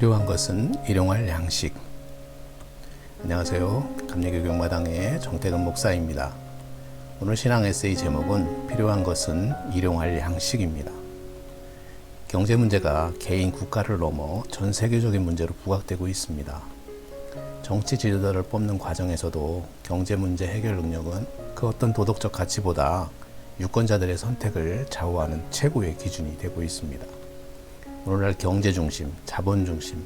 필요한 것은 일용할 양식. 안녕하세요. 감리교육마당의 정태근 목사입니다. 오늘 신앙 에세이 제목은 필요한 것은 일용할 양식입니다. 경제 문제가 개인 국가를 넘어 전 세계적인 문제로 부각되고 있습니다. 정치 지도자를 뽑는 과정에서도 경제 문제 해결 능력은 그 어떤 도덕적 가치보다 유권자들의 선택을 좌우하는 최고의 기준이 되고 있습니다. 오늘날 경제 중심, 자본 중심,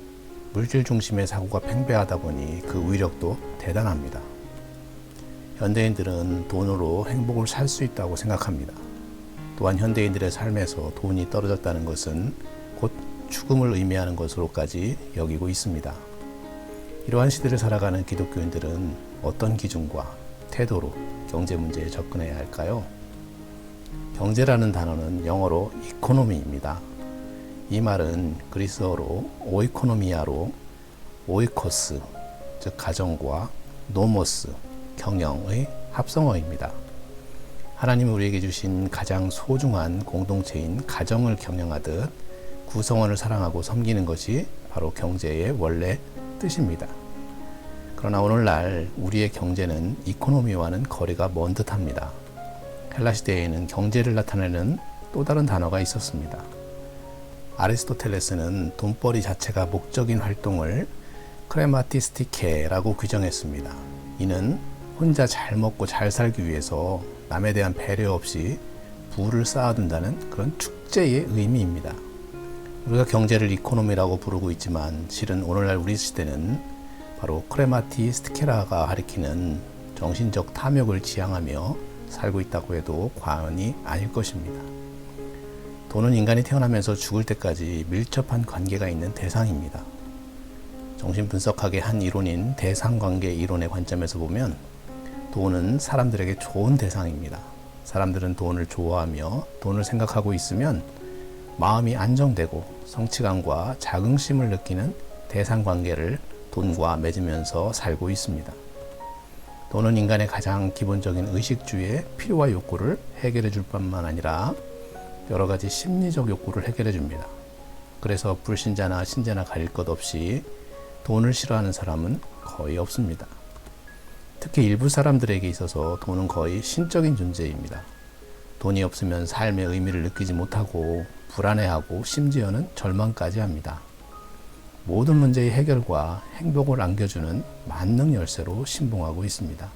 물질 중심의 사고가 팽배하다 보니 그 위력도 대단합니다. 현대인들은 돈으로 행복을 살 수 있다고 생각합니다. 또한 현대인들의 삶에서 돈이 떨어졌다는 것은 곧 죽음을 의미하는 것으로까지 여기고 있습니다. 이러한 시대를 살아가는 기독교인들은 어떤 기준과 태도로 경제 문제에 접근해야 할까요? 경제라는 단어는 영어로 이코노미입니다. 이 말은 그리스어로 오이코노미아로 오이코스, 즉 가정과 노모스, 경영의 합성어입니다. 하나님이 우리에게 주신 가장 소중한 공동체인 가정을 경영하듯 구성원을 사랑하고 섬기는 것이 바로 경제의 원래 뜻입니다. 그러나 오늘날 우리의 경제는 이코노미와는 거리가 먼 듯합니다. 헬라 시대에는 경제를 나타내는 또 다른 단어가 있었습니다. 아리스토텔레스는 돈벌이 자체가 목적인 활동을 크레마티스티케라고 규정했습니다. 이는 혼자 잘 먹고 잘 살기 위해서 남에 대한 배려 없이 부를 쌓아둔다는 그런 축제의 의미입니다. 우리가 경제를 이코노미라고 부르고 있지만 실은 오늘날 우리 시대는 바로 크레마티스티케라가 가리키는 정신적 탐욕을 지향하며 살고 있다고 해도 과언이 아닐 것입니다. 돈은 인간이 태어나면서 죽을 때까지 밀접한 관계가 있는 대상입니다. 정신분석학의 한 이론인 대상관계 이론의 관점에서 보면 돈은 사람들에게 좋은 대상입니다. 사람들은 돈을 좋아하며 돈을 생각하고 있으면 마음이 안정되고 성취감과 자긍심을 느끼는 대상관계를 돈과 맺으면서 살고 있습니다. 돈은 인간의 가장 기본적인 의식주의 필요와 욕구를 해결해 줄 뿐만 아니라 여러 가지 심리적 욕구를 해결해 줍니다. 그래서 불신자나 신자나 가릴 것 없이 돈을 싫어하는 사람은 거의 없습니다. 특히 일부 사람들에게 있어서 돈은 거의 신적인 존재입니다. 돈이 없으면 삶의 의미를 느끼지 못하고 불안해하고 심지어는 절망까지 합니다. 모든 문제의 해결과 행복을 안겨주는 만능 열쇠로 신봉하고 있습니다.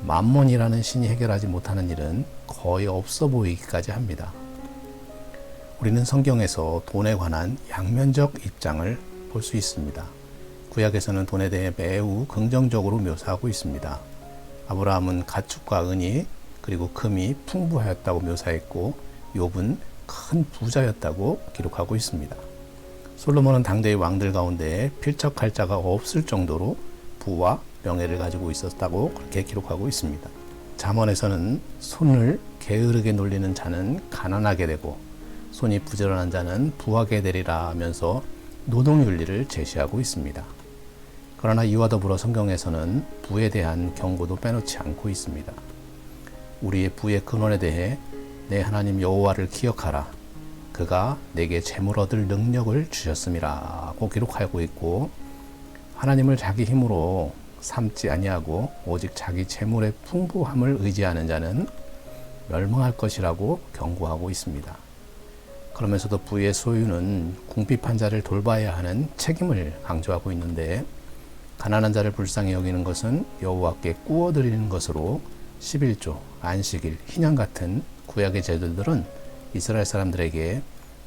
만몬이라는 신이 해결하지 못하는 일은 거의 없어 보이기까지 합니다. 우리는 성경에서 돈에 관한 양면적 입장을 볼 수 있습니다. 구약에서는 돈에 대해 매우 긍정적으로 묘사하고 있습니다. 아브라함은 가축과 은이 그리고 금이 풍부하였다고 묘사했고 욥은 큰 부자였다고 기록하고 있습니다. 솔로몬은 당대의 왕들 가운데 필적할 자가 없을 정도로 부와 명예를 가지고 있었다고 그렇게 기록하고 있습니다. 잠언에서는 손을 게으르게 놀리는 자는 가난하게 되고 손이 부지런한 자는 부하게 되리라 하면서 노동윤리를 제시하고 있습니다. 그러나 이와 더불어 성경에서는 부에 대한 경고도 빼놓지 않고 있습니다. 우리의 부의 근원에 대해 내 하나님 여호와를 기억하라. 그가 내게 재물 얻을 능력을 주셨음이라고 기록하고 있고 하나님을 자기 힘으로 삼지 아니하고 오직 자기 재물의 풍부함을 의지하는 자는 멸망할 것이라고 경고하고 있습니다. 그러면서도 부의 소유는 궁핍한 자를 돌봐야 하는 책임을 강조하고 있는데 가난한 자를 불쌍히 여기는 것은 여호와께 꾸어드리는 것으로 11조, 안식일, 희년 같은 구약의 제도들은 이스라엘 사람들에게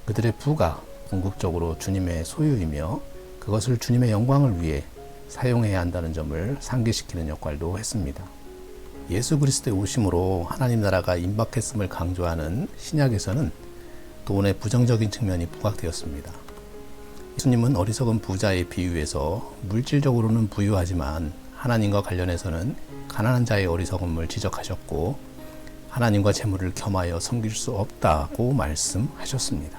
그들의 부가 궁극적으로 주님의 소유이며 그것을 주님의 영광을 위해 사용해야 한다는 점을 상기시키는 역할도 했습니다. 예수 그리스도의 오심으로 하나님 나라가 임박했음을 강조하는 신약에서는 돈의 부정적인 측면이 부각되었습니다. 예수님은 어리석은 부자의 비유에서 물질적으로는 부유하지만 하나님과 관련해서는 가난한 자의 어리석음을 지적하셨고 하나님과 재물을 겸하여 섬길 수 없다고 말씀하셨습니다.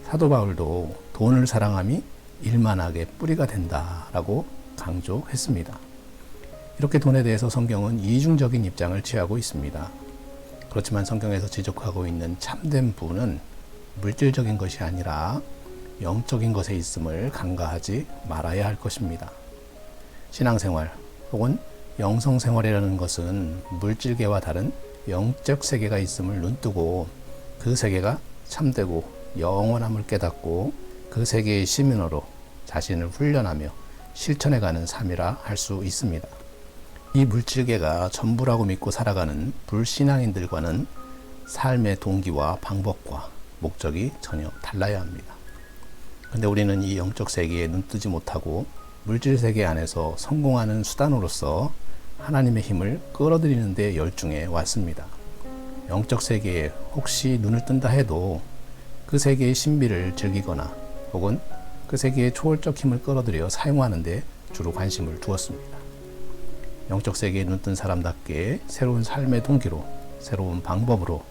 사도 바울도 돈을 사랑함이 일만하게 뿌리가 된다라고 강조했습니다. 이렇게 돈에 대해서 성경은 이중적인 입장을 취하고 있습니다. 그렇지만 성경에서 지적하고 있는 참된 부는 물질적인 것이 아니라 영적인 것에 있음을 간과하지 말아야 할 것입니다. 신앙생활 혹은 영성생활이라는 것은 물질계와 다른 영적 세계가 있음을 눈뜨고 그 세계가 참되고 영원함을 깨닫고 그 세계의 시민으로 자신을 훈련하며 실천해가는 삶이라 할 수 있습니다. 이 물질계가 전부라고 믿고 살아가는 불신앙인들과는 삶의 동기와 방법과 목적이 전혀 달라야 합니다. 그런데 우리는 이 영적 세계에 눈뜨지 못하고 물질 세계 안에서 성공하는 수단으로서 하나님의 힘을 끌어들이는 데 열중해 왔습니다. 영적 세계에 혹시 눈을 뜬다 해도 그 세계의 신비를 즐기거나 혹은 그 세계의 초월적 힘을 끌어들여 사용하는 데 주로 관심을 두었습니다. 영적 세계에 눈뜬 사람답게 새로운 삶의 동기로, 새로운 방법으로,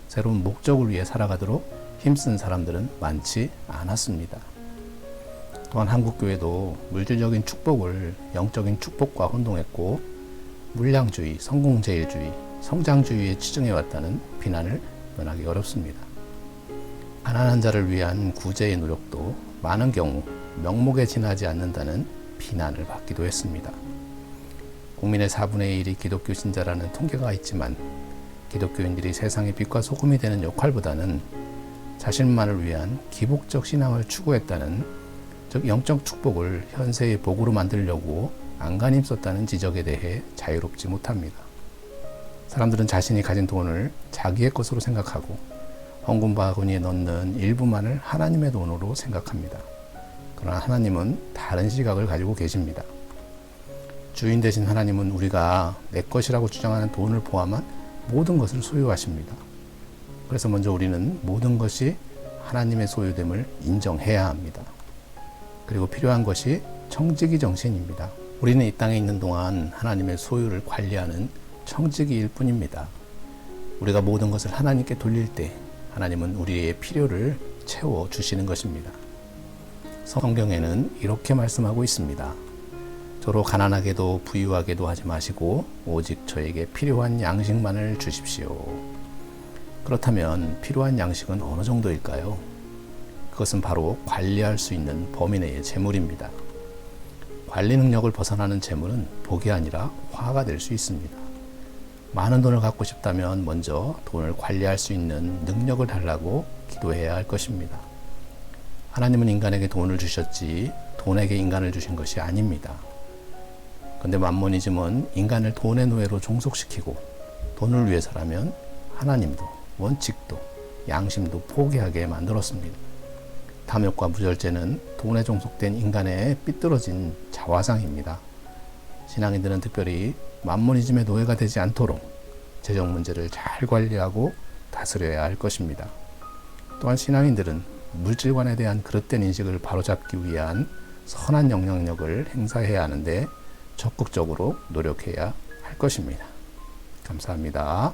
새로운 목적을 위해 살아가도록 힘쓴 사람들은 많지 않았습니다. 또한 한국교회도 물질적인 축복을 영적인 축복과 혼동했고 물량주의, 성공제일주의, 성장주의에 치중해왔다는 비난을 면하기 어렵습니다. 가난한 자를 위한 구제의 노력도 많은 경우 명목에 지나지 않는다는 비난을 받기도 했습니다. 국민의 4분의 1이 기독교 신자라는 통계가 있지만 기독교인들이 세상의 빛과 소금이 되는 역할보다는 자신만을 위한 기복적 신앙을 추구했다는, 즉 영적 축복을 현세의 복으로 만들려고 안간힘 썼다는 지적에 대해 자유롭지 못합니다. 사람들은 자신이 가진 돈을 자기의 것으로 생각하고 헌금 바구니에 넣는 일부만을 하나님의 돈으로 생각합니다. 그러나 하나님은 다른 시각을 가지고 계십니다. 주인 되신 하나님은 우리가 내 것이라고 주장하는 돈을 포함한 모든 것을 소유하십니다. 그래서 먼저 우리는 모든 것이 하나님의 소유됨을 인정해야 합니다. 그리고 필요한 것이 청지기 정신입니다. 우리는 이 땅에 있는 동안 하나님의 소유를 관리하는 청지기일 뿐입니다. 우리가 모든 것을 하나님께 돌릴 때 하나님은 우리의 필요를 채워주시는 것입니다. 성경에는 이렇게 말씀하고 있습니다. 저로 가난하게도 부유하게도 하지 마시고 오직 저에게 필요한 양식만을 주십시오. 그렇다면 필요한 양식은 어느 정도일까요? 그것은 바로 관리할 수 있는 범위 내의 재물입니다. 관리 능력을 벗어나는 재물은 복이 아니라 화가 될 수 있습니다. 많은 돈을 갖고 싶다면 먼저 돈을 관리할 수 있는 능력을 달라고 기도해야 할 것입니다. 하나님은 인간에게 돈을 주셨지 돈에게 인간을 주신 것이 아닙니다. 그런데 만모니즘은 인간을 돈의 노예로 종속시키고 돈을 위해서라면 하나님도 원칙도 양심도 포기하게 만들었습니다. 탐욕과 무절제는 돈에 종속된 인간의 삐뚤어진 자화상입니다. 신앙인들은 특별히 만모니즘의 노예가 되지 않도록 재정 문제를 잘 관리하고 다스려야 할 것입니다. 또한 신앙인들은 물질관에 대한 그릇된 인식을 바로잡기 위한 선한 영향력을 행사해야 하는데 적극적으로 노력해야 할 것입니다. 감사합니다.